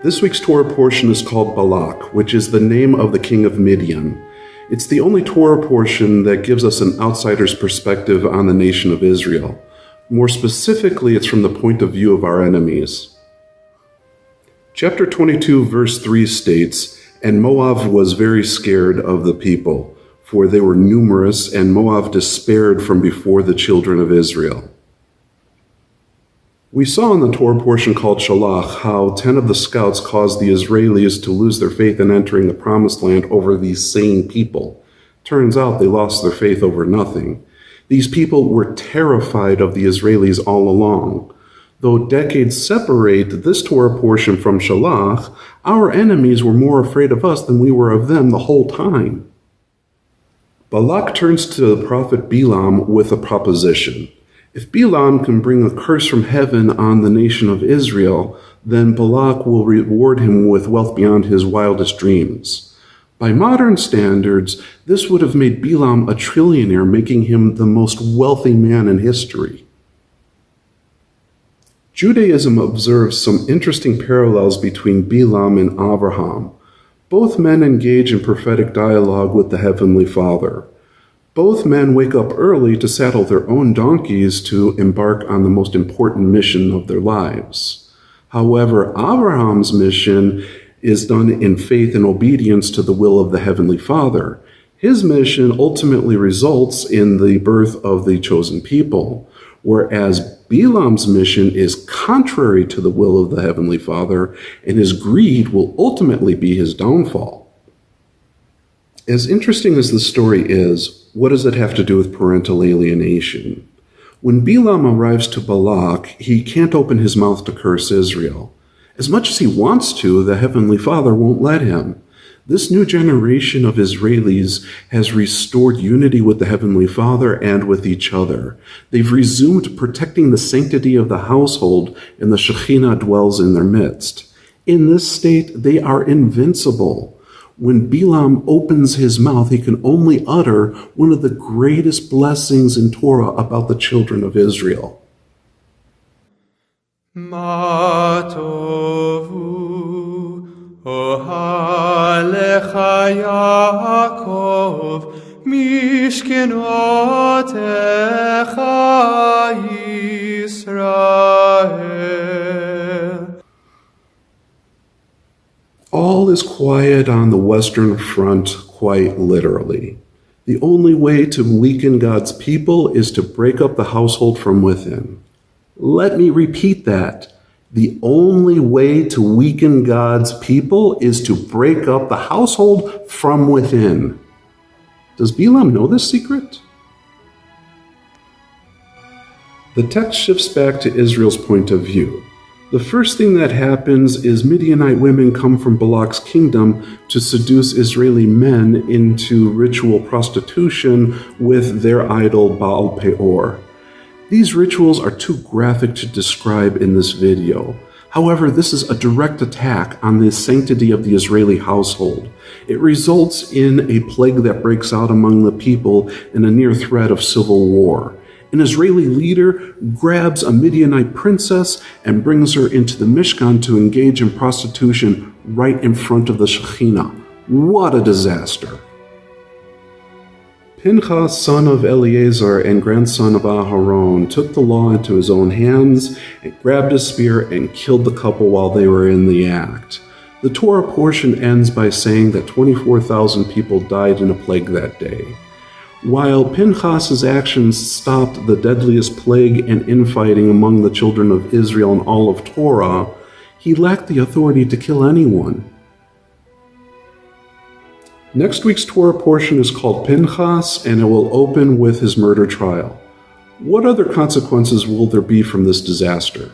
This week's Torah portion is called Balak, which is the name of the king of Midian. It's the only Torah portion that gives us an outsider's perspective on the nation of Israel. More specifically, it's from the point of view of our enemies. Chapter 22, verse 3 states, "And Moab was very scared of the people, for they were numerous, and Moab despaired from before the children of Israel." We saw in the Torah portion called Shalach how 10 of the scouts caused the Israelis to lose their faith in entering the promised land over these same people. Turns out they lost their faith over nothing. These people were terrified of the Israelis all along. Though decades separate this Torah portion from Shalach, our enemies were more afraid of us than we were of them the whole time. Balak turns to the prophet Balaam with a proposition. If Balaam can bring a curse from heaven on the nation of Israel, then Balak will reward him with wealth beyond his wildest dreams. By modern standards, this would have made Balaam a trillionaire, making him the most wealthy man in history. Judaism observes some interesting parallels between Balaam and Abraham. Both men engage in prophetic dialogue with the Heavenly Father. Both men wake up early to saddle their own donkeys to embark on the most important mission of their lives. However, Abraham's mission is done in faith and obedience to the will of the Heavenly Father. His mission ultimately results in the birth of the chosen people, whereas Balaam's mission is contrary to the will of the Heavenly Father, and his greed will ultimately be his downfall. As interesting as the story is, what does it have to do with parental alienation? When Balaam arrives to Balak, he can't open his mouth to curse Israel. As much as he wants to, the Heavenly Father won't let him. This new generation of Israelis has restored unity with the Heavenly Father and with each other. They've resumed protecting the sanctity of the household, and the Shekhinah dwells in their midst. In this state, they are invincible. When Balaam opens his mouth, he can only utter one of the greatest blessings in Torah about the children of Israel. Ma tovu ohalecha Yaakov mishkenotecha Yisrael. All is quiet on the Western Front, quite literally. The only way to weaken God's people is to break up the household from within. Let me repeat that. The only way to weaken God's people is to break up the household from within. Does Balaam know this secret? The text shifts back to Israel's point of view. The first thing that happens is Midianite women come from Balak's kingdom to seduce Israeli men into ritual prostitution with their idol Baal Peor. These rituals are too graphic to describe in this video. However, this is a direct attack on the sanctity of the Israeli household. It results in a plague that breaks out among the people and a near threat of civil war. An Israeli leader grabs a Midianite princess and brings her into the Mishkan to engage in prostitution right in front of the Shekhinah. What a disaster! Pinchas, son of Eleazar and grandson of Aharon, took the law into his own hands and grabbed a spear and killed the couple while they were in the act. The Torah portion ends by saying that 24,000 people died in a plague that day. While Pinchas's actions stopped the deadliest plague and infighting among the children of Israel in all of Torah, he lacked the authority to kill anyone. Next week's Torah portion is called Pinchas, and it will open with his murder trial. What other consequences will there be from this disaster?